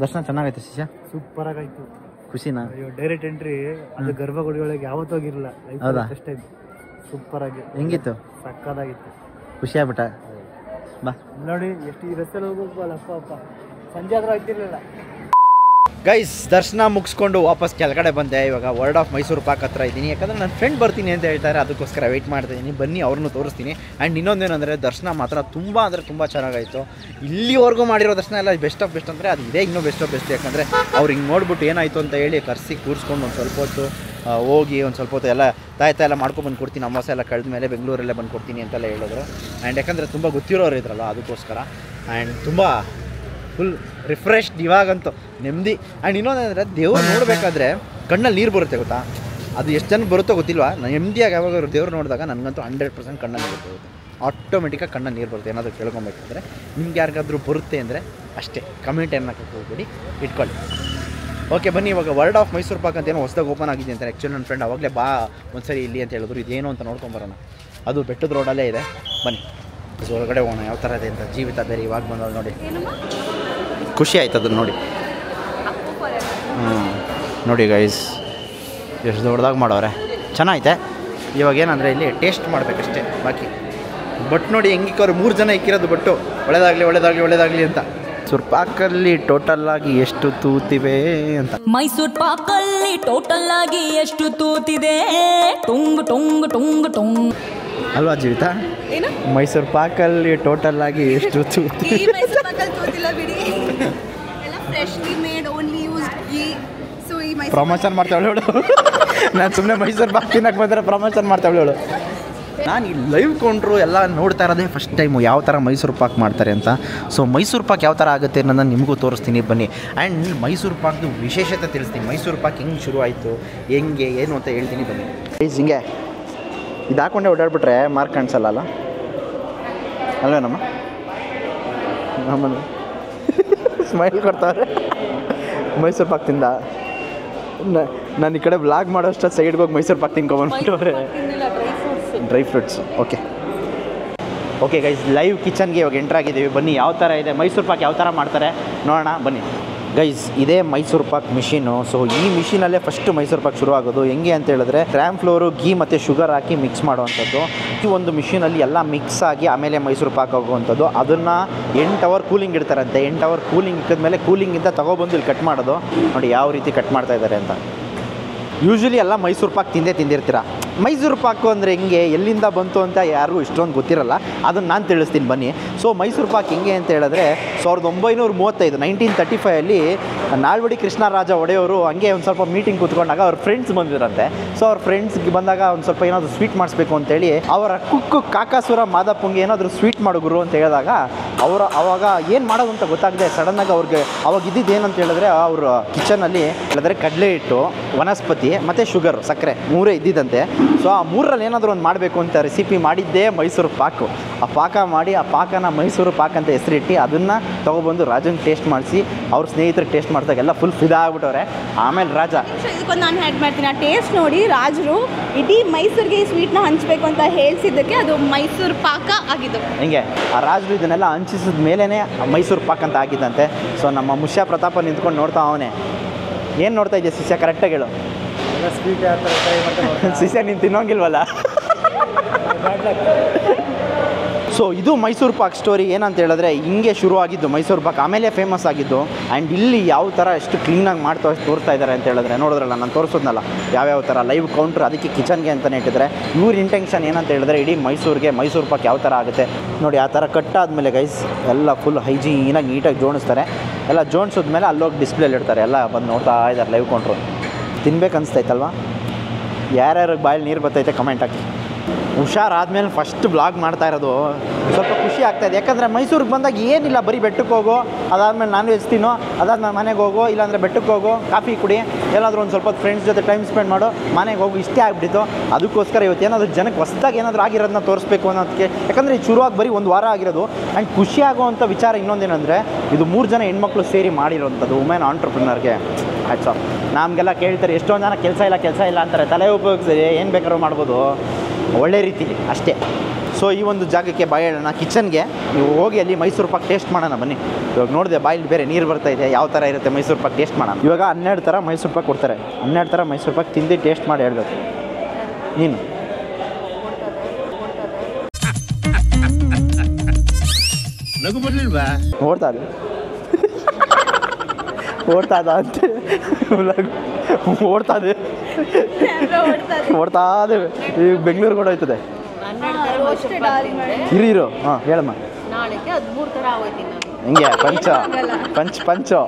ದರ್ಶನ ಚೆನ್ನಾಗೈತೆ ಶಿಷ್ಯ? ಸೂಪರ್ ಆಗಾಯ್ತು. ಖುಷಿನಾ? ಅಯ್ಯೋ ಡೈರೆಕ್ಟ್ ಎಂಟ್ರಿ ಅದು ಗರ್ಭಗುಡಿ ಒಳಗೆ ಯಾವತ್ತೂ ಹೋಗಿರಲಿಲ್ಲ. ಹೌದಾ? First time. ಸೂಪರ್ ಆಗಿ. ಹೆಂಗಿತ್ತು? ಸಕ್ಕದಾಗಿತ್ತು. ಖುಷಿ ಆಗ್ಬಿಟ್ಟ? ಬಾ ನೋಡಿ ಎಷ್ಟು ಈ ರಸ್ತೆಯಲ್ಲಿ ಹೋಗ್ಬೇಕಲ್ಲ. ಅಪ್ಪ ಸಂಜೆ ಆದ್ರೂ ಆಗ್ತಿರ್ಲಿಲ್ಲ. ಗೈಸ್ ದರ್ಶನ ಮುಗಿಸ್ಕೊಂಡು ವಾಪಸ್ ಕೆಳಗಡೆ ಬಂದೆ. ಇವಾಗ ವರ್ಲ್ಡ್ ಆಫ್ ಮೈಸೂರು ಪಾರ್ಕ್ ಹತ್ರ ಇದ್ದೀನಿ. ಯಾಕಂದರೆ ನನ್ನ ಫ್ರೆಂಡ್ ಬರ್ತೀನಿ ಅಂತ ಹೇಳ್ತಾರೆ, ಅದಕ್ಕೋಸ್ಕರ ವೆಯ್ಟ್ ಮಾಡ್ತಾಯಿದ್ದೀನಿ. ಬನ್ನಿ ಅವ್ರನ್ನೂ ತೋರಿಸ್ತೀನಿ. ಆ್ಯಂಡ್ ಇನ್ನೊಂದೇನೆಂದರೆ ದರ್ಶನ ಮಾತ್ರ ತುಂಬ ಅಂದರೆ ತುಂಬ ಚೆನ್ನಾಗಾಯಿತು. ಇಲ್ಲಿವರೆಗೂ ಮಾಡಿರೋ ದರ್ಶನ ಎಲ್ಲ ಬೆಸ್ಟ್ ಆಫ್ ಬೆಸ್ಟ್ ಅಂದರೆ ಅದು ಇದೇ ಇನ್ನೂ ಬೆಸ್ಟ್ ಆಫ್ ಬೆಸ್ಟ್. ಯಾಕಂದರೆ ಅವ್ರು ಹಿಂಗೆ ನೋಡ್ಬಿಟ್ಟು ಏನಾಯಿತು ಅಂತ ಹೇಳಿ ಕರೆಸಿ ಕೂರಿಸ್ಕೊಂಡು ಒಂದು ಸ್ವಲ್ಪ ಹೊತ್ತು ಹೋಗಿ ಒಂದು ಸ್ವಲ್ಪ ಹೊತ್ತು ಎಲ್ಲ ತಾಯ್ತ ಎಲ್ಲ ಮಾಡ್ಕೊಂಡು ಕೊಡ್ತೀನಿ. ಅಮಾವಾಸೆ ಎಲ್ಲ ಕಳೆದ ಮೇಲೆ ಬೆಂಗಳೂರಲ್ಲೇ ಬಂದು ಕೊಡ್ತೀನಿ ಅಂತೆಲ್ಲ ಹೇಳಿದ್ರು. ಆ್ಯಂಡ್ ಯಾಕಂದರೆ ತುಂಬ ಗೊತ್ತಿರೋರು ಇದ್ರಲ್ಲ ಅದಕ್ಕೋಸ್ಕರ. ಆ್ಯಂಡ್ ತುಂಬ ಫುಲ್ ರಿಫ್ರೆಶ್ಡ್ ಇವಾಗಂತೂ ನೆಮ್ಮದಿ. ಆ್ಯಂಡ್ ಇನ್ನೊಂದಂದರೆ ದೇವ್ರು ನೋಡಬೇಕಾದ್ರೆ ಕಣ್ಣಲ್ಲಿ ನೀರು ಬರುತ್ತೆ ಗೊತ್ತಾ? ಅದು ಎಷ್ಟು ಜನ ಬರುತ್ತೋ ಗೊತ್ತಿಲ್ವಾ. ನೆಮ್ಮದಿಯಾಗಿ ಯಾವಾಗ ದೇವ್ರು ನೋಡಿದಾಗ ನನಗಂತೂ 100% ಕಣ್ಣಲ್ಲಿ ನೀರು ಬರುತ್ತೆ. ಆಟೋಮೆಟಿಕಾಗಿ ಕಣ್ಣಲ್ಲಿ ನೀರು ಬರುತ್ತೆ. ಏನಾದರೂ ಕೇಳ್ಕೊಬೇಕಾದ್ರೆ ನಿಮ್ಗೆ ಯಾರಿಗಾದ್ರೂ ಬರುತ್ತೆ ಅಂದರೆ ಅಷ್ಟೇ ಕಮೆಂಟ್ ಏನಕ್ಕೆ ಹೋಗ್ಬಿಡಿ, ಇಟ್ಕೊಳ್ಳಿ. ಓಕೆ ಬನ್ನಿ ಇವಾಗ ವರ್ಲ್ಡ್ ಆಫ್ ಮೈಸೂರು ಪಾರ್ಕ್ ಅಂತ ಏನೋ ಹೊಸದಾಗಿ ಓಪನ್ ಆಗಿದೆ ಅಂತ. ಆ್ಯಕ್ಚುಲಿ ನನ್ನ ಫ್ರೆಂಡ್ ಅವಾಗಲೇ ಬಾ ಒಂದ್ಸರಿ ಇಲ್ಲಿ ಅಂತ ಹೇಳಿದ್ರು. ಇದೇನು ಅಂತ ನೋಡ್ಕೊಂಬರೋಣ. ಅದು ಬೆಟ್ಟದ ರೋಡಲ್ಲೇ ಇದೆ. ಬನ್ನಿ ಹೊರಗಡೆ ಹೋಗೋಣ ಯಾವ ಥರ ಇದೆ ಅಂತ. ಜೀವಿತ ಬೇರೆ ಇವಾಗ ಬಂದವ್ರು ನೋಡಿ, ಖುಷಿ ಆಯ್ತು ಅದನ್ನು ನೋಡಿ. ನೋಡಿ ಗೈಸ್ ಎಷ್ಟು ದೊಡ್ಡದಾಗಿ ಮಾಡವ್ರೆ, ಚೆನ್ನಾಗೈತೆ. ಇವಾಗ ಏನಂದರೆ ಇಲ್ಲಿ ಟೇಸ್ಟ್ ಮಾಡಬೇಕಷ್ಟೇ ಬಾಕಿ. ಬಟ್ ನೋಡಿ ಹೆಂಗಿಕ್ಕವ್ರು 3 ಜನ ಇಕ್ಕಿರೋದು ಬಟ್ಟು ಒಳ್ಳೇದಾಗಲಿ ಒಳ್ಳೇದಾಗಲಿ ಒಳ್ಳೇದಾಗಲಿ ಅಂತ. ಮೈಸೂರು ಪಾಕಲ್ಲಿ ಟೋಟಲ್ ಆಗಿ ಎಷ್ಟು ತೂತಿವೆ ಅಂತ. ಮೈಸೂರು ಪಾಕಲ್ಲಿ ಟೋಟಲ್ ಆಗಿ ಎಷ್ಟು ತೂತಿದೆ ಟುಂಗ್ ಟುಂಗ್ ಟುಂಗ್ ಟುಂಗ್ ಅಲ್ವಾ ಜೀವಿತ? ಏನು ಮೈಸೂರು ಪಾಕಲ್ಲಿ ಟೋಟಲ್ ಆಗಿ ಎಷ್ಟು ತೂತಿ. ಈ ಮೈಸೂರು ಪಾಕಲ್ಲಿ ತೋತಿಲ್ಲ ಬಿಡಿ, ಎಲ್ಲ freshly made only used ghee. So ಈ ಮೈಸೂರು ಪ್ರಮೋಷನ್ ಮಾಡ್ತಾವಳೆ ಅವಳು. ನಾನು ಸುಮ್ಮನೆ ಮೈಸೂರು ಪಾಕ್ ತಿನ್ನಕ್ಕೆ ಬಂದರೆ ಪ್ರಮೋಷನ್ ಮಾಡ್ತಾವಳೆ ಅವಳು. ನಾನು ಈ ಲೈವ್ ಕೊಂಡ್ರು ಎಲ್ಲ ನೋಡ್ತಾ ಇರೋದೇ ಫಸ್ಟ್ ಟೈಮು ಯಾವ ಥರ ಮೈಸೂರು ಪಾಕ್ ಮಾಡ್ತಾರೆ ಅಂತ. ಸೊ ಮೈಸೂರು ಪಾಕ್ ಯಾವ ಥರ ಆಗುತ್ತೆ ಅನ್ನೋದನ್ನ ನಿಮಗೂ ತೋರಿಸ್ತೀನಿ ಬನ್ನಿ. ಆ್ಯಂಡ್ ಮೈಸೂರು ಪಾಕ್ದು ವಿಶೇಷತೆ ತಿಳಿಸ್ತೀನಿ. ಮೈಸೂರು ಪಾಕ್ ಹೆಂಗೆ ಶುರು ಆಯಿತು, ಹೆಂಗೆ ಏನು ಅಂತ ಹೇಳ್ತೀನಿ ಬನ್ನಿ. ಹಿಂಗೆ ಇದು ಹಾಕ್ಕೊಂಡೆ ಓಡಾಡ್ಬಿಟ್ರೆ ಮಾರ್ಕ್ ಕಾಣಿಸಲ್ಲ ಅಲ್ಲ ಅಲ್ವೇನಮ್ಮ? ನಮ್ಮನ್ನು ಸ್ಮೈಲ್ ಕೊಡ್ತಾರೆ ಮೈಸೂರು ಪಾಕ್ ತಿಂದ. ನಾನು ಈ ಕಡೆ ವ್ಲಾಗ್ ಮಾಡೋಷ್ಟು ಸೈಡ್ಗೆ ಹೋಗಿ ಮೈಸೂರು ಪಾಕ್ ತಿನ್ಕೊಂಡ್ಬಂದ್ಬಿಟ್ಟವ್ರೆ. Dry fruits. Okay guys, live ಕಿಚನ್ಗೆ ಇವಾಗ ಎಂಟ್ರ್ ಆಗಿದ್ದೀವಿ. ಬನ್ನಿ ಯಾವ ಥರ ಇದೆ ಮೈಸೂರು ಪಾಕ್ ಯಾವ ಥರ ಮಾಡ್ತಾರೆ ನೋಡೋಣ ಬನ್ನಿ. ಗೈಸ್ ಇದೇ ಮೈಸೂರು ಪಾಕ್ ಮಿಷಿನು. ಸೊ ಈ ಮಿಷಿನಲ್ಲೇ ಫಸ್ಟ್ ಮೈಸೂರು ಪಾಕ್ ಶುರು ಆಗೋದು. ಹೆಂಗೆ ಅಂತ ಹೇಳಿದ್ರೆ ಗ್ರಾಮ್ ಫ್ಲೋರು, ಗೀ ಮತ್ತು ಶುಗರ್ ಹಾಕಿ ಮಿಕ್ಸ್ ಮಾಡುವಂಥದ್ದು. ಈ ಒಂದು ಮಿಷಿನಲ್ಲಿ ಎಲ್ಲ ಮಿಕ್ಸ್ ಆಗಿ ಆಮೇಲೆ ಮೈಸೂರು ಪಾಕ್ ಆಗುವಂಥದ್ದು. ಅದನ್ನು 8 ಅವರ್ ಕೂಲಿಂಗ್ ಇಡ್ತಾರಂತೆ. 8 ಅವರ್ ಕೂಲಿಂಗ್ ಇಕ್ಕಿದ್ಮೇಲೆ ಕೂಲಿಂಗಿಂದ ತೊಗೊಬಂದು ಇಲ್ಲಿ ಕಟ್ ಮಾಡೋದು. ನೋಡಿ ಯಾವ ರೀತಿ ಕಟ್ ಮಾಡ್ತಾ ಇದ್ದಾರೆ ಅಂತ. ಯೂಶ್ವಲಿ ಎಲ್ಲ ಮೈಸೂರು ಪಾಕ್ ತಿಂದಿರ್ತೀರ. ಮೈಸೂರು ಪಾಕು ಅಂದರೆ ಹೆಂಗೆ, ಎಲ್ಲಿಂದ ಬಂತು ಅಂತ ಯಾರಿಗೂ ಇಷ್ಟೊಂದು ಗೊತ್ತಿರಲ್ಲ. ಅದನ್ನು ನಾನು ತಿಳಿಸ್ತೀನಿ ಬನ್ನಿ. ಸೊ ಮೈಸೂರು ಪಾಕ್ ಹೆಂಗೆ ಅಂತ ಹೇಳಿದ್ರೆ 1935 1935 ನಾಲ್ವಡಿ ಕೃಷ್ಣರಾಜ ಒಡೆಯವರು ಹಂಗೆ ಒಂದು ಸ್ವಲ್ಪ ಮೀಟಿಂಗ್ ಕೂತ್ಕೊಂಡಾಗ ಅವ್ರ ಫ್ರೆಂಡ್ಸ್ ಬಂದಿರಂತೆ. ಸೊ ಅವ್ರ ಫ್ರೆಂಡ್ಸ್ಗೆ ಬಂದಾಗ ಒಂದು ಸ್ವಲ್ಪ ಏನಾದರೂ ಸ್ವೀಟ್ ಮಾಡಿಸ್ಬೇಕು ಅಂತೇಳಿ ಅವರ ಕುಕ್ಕು ಕಾಕಾಸುರ ಮಾದಪ್ಪಂಗೆ ಏನಾದರೂ ಸ್ವೀಟ್ ಮಾಡೋಗುರು ಅಂತ ಹೇಳಿದಾಗ ಅವಾಗ ಏನು ಮಾಡೋದು ಅಂತ ಗೊತ್ತಾಗದೆ ಸಡನ್ನಾಗಿ ಅವ್ರಿಗೆ ಅವಾಗ ಇದ್ದಿದ್ದು ಏನಂತ ಹೇಳಿದ್ರೆ ಅವ್ರ ಕಿಚನಲ್ಲಿ ಹೇಳಿದ್ರೆ ಕಡಲೆ ಹಿಟ್ಟು, ವನಸ್ಪತಿ ಮತ್ತು ಶುಗರ್, ಸಕ್ಕರೆ 3 ಇದ್ದಿದ್ದಂತೆ. ಸೊ ಆ 3ರಲ್ಲಿ ಏನಾದರೂ ಒಂದು ಮಾಡಬೇಕು ಅಂತ ರೆಸಿಪಿ ಮಾಡಿದ್ದೇ ಮೈಸೂರು ಪಾಕು. ಆ ಪಾಕ ಮಾಡಿ ಆ ಪಾಕನ ಮೈಸೂರು ಪಾಕ್ ಅಂತ ಹೆಸರಿಟ್ಟು ಅದನ್ನು ತೊಗೊಬಂದು ರಾಜಂಗೆ ಟೇಸ್ಟ್ ಮಾಡಿಸಿ ಅವ್ರ ಸ್ನೇಹಿತರಿಗೆ ಟೇಸ್ಟ್ ಮಾಡಿದಾಗೆಲ್ಲ ಫುಲ್ ಫಿದಾ ಆಗ್ಬಿಟ್ಟವ್ರೆ. ಆಮೇಲೆ ರಾಜ ಇದಕ್ಕೊಂದು ನಾನು ಆ್ಯಡ್ ಮಾಡ್ತೀನಿ. ಆ ಟೇಸ್ಟ್ ನೋಡಿ ರಾಜರು ಇಡೀ ಮೈಸೂರಿಗೆ ಈ ಸ್ವೀಟ್ನ ಹಂಚಬೇಕು ಅಂತ ಹೇಳಿಸಿದ್ದಕ್ಕೆ ಅದು ಮೈಸೂರು ಪಾಕ ಆಗಿದ್ದು. ಹಿಂಗೆ ಆ ರಾಜರು ಇದನ್ನೆಲ್ಲ ಹಂಚಿಸಿದ ಮೇಲೇ ಮೈಸೂರು ಪಾಕ್ ಅಂತ ಆಗಿದ್ದಂತೆ. ಸೊ ನಮ್ಮ ಮುಷ್ಯ ಪ್ರತಾಪ ನಿಂತ್ಕೊಂಡು ನೋಡ್ತಾ ಅವನೇ. ಏನು ನೋಡ್ತಾ ಇದೆಯಾ ಶಿಷ್ಯ? ಕರೆಕ್ಟಾಗಿ ಹೇಳು. ಸ್ವೀಟ್ ಯಾವ ಥರ ಟ್ರೈ ಮಾಡ್ತಾರೆ ಶಿಷ್ಯ ನೀನು ತಿನ್ನೋಂಗಿಲ್ವಲ್ಲ. ಸೊ ಇದು ಮೈಸೂರು ಪಾಕ್ ಸ್ಟೋರಿ. ಏನಂತ ಹೇಳಿದ್ರೆ ಹಿಂಗೆ ಶುರುವಾಗಿದ್ದು ಮೈಸೂರು ಪಾಕ್, ಆಮೇಲೆ ಫೇಮಸ್ ಆಗಿದ್ದು. ಆ್ಯಂಡ್ ಇಲ್ಲಿ ಯಾವ ಥರ ಎಷ್ಟು ಕ್ಲೀನಾಗಿ ತೋರಿಸ್ತಾ ಇದ್ದಾರೆ ಅಂತ ಹೇಳಿದ್ರೆ ನೋಡಿದ್ರಲ್ಲ, ನಾನು ತೋರಿಸೋದ್ನಲ್ಲ ಯಾವ್ಯಾವ ಥರ ಲೈವ್ ಕೌಂಟ್ರ್, ಅದಕ್ಕೆ ಕಿಚನ್ಗೆ ಅಂತಲೇ ಇಟ್ಟಿದ್ದಾರೆ. ಇವ್ರ ಇಂಟೆನ್ಷನ್ ಏನಂತ ಹೇಳಿದ್ರೆ ಇಡೀ ಮೈಸೂರಿಗೆ ಮೈಸೂರು ಪಾಕ್ ಯಾವ ಥರ ಆಗುತ್ತೆ ನೋಡಿ. ಆ ಥರ ಕಟ್ಟಾದಮೇಲೆ ಗೈಸ್ ಎಲ್ಲ ಫುಲ್ ಹೈಜೀನಾಗಿ ನೀಟಾಗಿ ಜೋಡಿಸ್ತಾರೆ. ಎಲ್ಲ ಜೋಡಿಸಿದ್ಮೇಲೆ ಅಲ್ಲೋಗಿ ಡಿಸ್ಪ್ಲೇಲಿ ಇಡ್ತಾರೆ. ಎಲ್ಲ ಬಂದು ನೋಡ್ತಾ ಇದ್ದಾರೆ ಲೈವ್ ಕೌಂಟ್ರು. ತಿನ್ಬೇಕು ಅನಿಸ್ತೈತಲ್ವ? ಯಾರ್ಯಾರಿಗೆ ಬಾಯಲ್ಲಿ ನೀರು ಬರ್ತೈತೆ ಕಮೆಂಟ್ ಹಾಕಿ. ಹುಷಾರಾದ್ಮೇಲೆ ಫಸ್ಟ್ ಬ್ಲಾಗ್ ಮಾಡ್ತಾ ಇರೋದು ಸ್ವಲ್ಪ ಖುಷಿ ಆಗ್ತಾಯಿದೆ. ಯಾಕಂದರೆ ಮೈಸೂರಿಗೆ ಬಂದಾಗ ಏನಿಲ್ಲ, ಬರೀ ಬೆಟ್ಟಕ್ಕೆ ಹೋಗೋ, ಅದಾದಮೇಲೆ ನಾನ್ ವೆಜ್ ತಿನ್ನೋ, ಅದಾದ್ಮೇಲೆ ಮನೆಗೆ ಹೋಗೋ, ಇಲ್ಲಾಂದರೆ ಬೆಟ್ಟಕ್ಕೆ ಹೋಗೋ, ಕಾಫಿ ಕುಡಿ, ಎಲ್ಲಾದರೂ ಒಂದು ಸ್ವಲ್ಪ ಫ್ರೆಂಡ್ಸ್ ಜೊತೆ ಟೈಮ್ ಸ್ಪೆಂಡ್ ಮಾಡೋ, ಮನೆಗೆ ಹೋಗು, ಇಷ್ಟೇ ಆಗಿಬಿಟ್ಟಿತ್ತು. ಅದಕ್ಕೋಸ್ಕರ ಇವತ್ತು ಏನಾದರೂ ಜನಕ್ಕೆ ಹೊಸದಾಗಿ ಏನಾದರೂ ಆಗಿರೋದನ್ನ ತೋರಿಸ್ಬೇಕು ಅನ್ನೋದಕ್ಕೆ. ಯಾಕಂದರೆ ಇದು ಶುರುವಾಗಿ ಬರೀ 1 ವಾರ ಆಗಿರೋದು. ಆ್ಯಂಡ್ ಖುಷಿ ಆಗುವಂಥ ವಿಚಾರ ಇನ್ನೊಂದೇನೆಂದರೆ ಇದು 3 ಜನ ಹೆಣ್ಮಕ್ಳು ಸೇರಿ ಮಾಡಿರೋವಂಥದ್ದು ವುಮೆನ್ ಆಂಟ್ರಪ್ರಿನರ್ಗೆ ಹ್ಯಾಟ್ಸ್ ಆಫ್. ನಮಗೆಲ್ಲ ಕೇಳ್ತಾರೆ ಎಷ್ಟೊಂದು ಜನ ಕೆಲಸ ಇಲ್ಲ ಅಂತಾರೆ. ತಲೆ ಉಪಯೋಗಿಸಿ ಏನು ಬೇಕಾದ್ರೂ ಮಾಡ್ಬೋದು ಒಳ್ಳೆ ರೀತಿಲಿ ಅಷ್ಟೇ. ಸೊ ಈ ಒಂದು ಜಾಗಕ್ಕೆ ಬಾಯಿ ಹೇಳೋಣ, ಕಿಚನ್ಗೆ ನೀವು ಹೋಗಿ ಅಲ್ಲಿ ಮೈಸೂರು ಪಾಕ್ ಟೇಸ್ಟ್ ಮಾಡೋಣ ಬನ್ನಿ. ಇವಾಗ ನೋಡಿದೆ ಬಾಯಲ್ಲಿ ಬೇರೆ ನೀರು ಬರ್ತಾಯಿದೆ. ಯಾವ ಥರ ಇರುತ್ತೆ ಮೈಸೂರು ಪಾಕ್ ಟೇಸ್ಟ್ ಮಾಡೋಣ. ಇವಾಗ 12 ಥರ ಮೈಸೂರು ಪಾಕ್ ಕೊಡ್ತಾರೆ. 12 ಥರ ಮೈಸೂರು ಪಾಕ್ ತಿಂದು ಟೇಸ್ಟ್ ಮಾಡಿ ಹೇಳ್ಬೇಕು ನೀನು. ನಗು ಬರ್ಲಿಲ್ವಾ? ಓಡ್ತಾ ಅಂತೆ ಓಡ್ತಾ ಇದೆ. ಈಗ ಬೆಂಗಳೂರು ಕೂಡ ಹೋಯ್ತದೆ. ಇರೋ ಹಾಂ ಹೇಳಮ್ಮ. ನಾಳೆಗೆ 13 ಥರ ಆಗೋಯ್ತೀನಿ ನಾನು. ಹಿಂಗೆ ಪಂಚು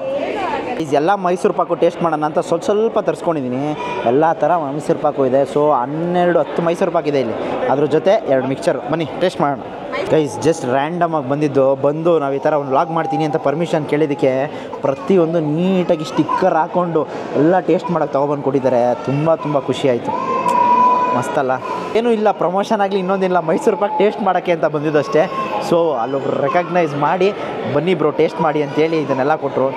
ಎಲ್ಲ ಮೈಸೂರು ಪಾಕು ಟೇಸ್ಟ್ ಮಾಡೋಣ ಅಂತ ಸ್ವಲ್ಪ ತರಿಸ್ಕೊಂಡಿದ್ದೀನಿ. ಎಲ್ಲ ಥರ ಮೈಸೂರು ಪಾಕು ಇದೆ. ಸೊ 10 ಮೈಸೂರು ಪಾಕ್ ಇದೆ ಇಲ್ಲಿ. ಅದ್ರ ಜೊತೆ 2 ಮಿಕ್ಚರ್. ಬನ್ನಿ ಟೇಸ್ಟ್ ಮಾಡೋಣ. ಗೈಸ್ ಜಸ್ಟ್ ರ್ಯಾಂಡಮಾಗಿ ಬಂದು ನಾವು ಈ ಥರ ಒಂದು ವ್ಲಾಗ್ ಮಾಡ್ತೀನಿ ಅಂತ ಪರ್ಮಿಷನ್ ಕೇಳಿದ್ದಕ್ಕೆ ಪ್ರತಿಯೊಂದು ನೀಟಾಗಿ ಸ್ಟಿಕ್ಕರ್ ಹಾಕ್ಕೊಂಡು ಎಲ್ಲ ಟೇಸ್ಟ್ ಮಾಡೋಕ್ಕೆ ತೊಗೊಬಂದು ಕೊಟ್ಟಿದ್ದಾರೆ. ತುಂಬ ಖುಷಿ ಆಯಿತು. ಮಸ್ತಲ್ಲ? ಏನೂ ಇಲ್ಲ, ಪ್ರಮೋಷನ್ ಆಗಲಿ ಇನ್ನೊಂದಿಲ್ಲ, ಮೈಸೂರು ಪಾಕ್ ಟೇಸ್ಟ್ ಮಾಡೋಕ್ಕೆ ಅಂತ ಬಂದಿದ್ದಷ್ಟೇ. ಸೊ ಅಲ್ಲೊಬ್ರು ರೆಕಗ್ನೈಸ್ ಮಾಡಿ ಬನ್ನಿ ಬ್ರೋ ಟೇಸ್ಟ್ ಮಾಡಿ ಅಂತೇಳಿ ಇದನ್ನೆಲ್ಲ ಕೊಟ್ಟರು.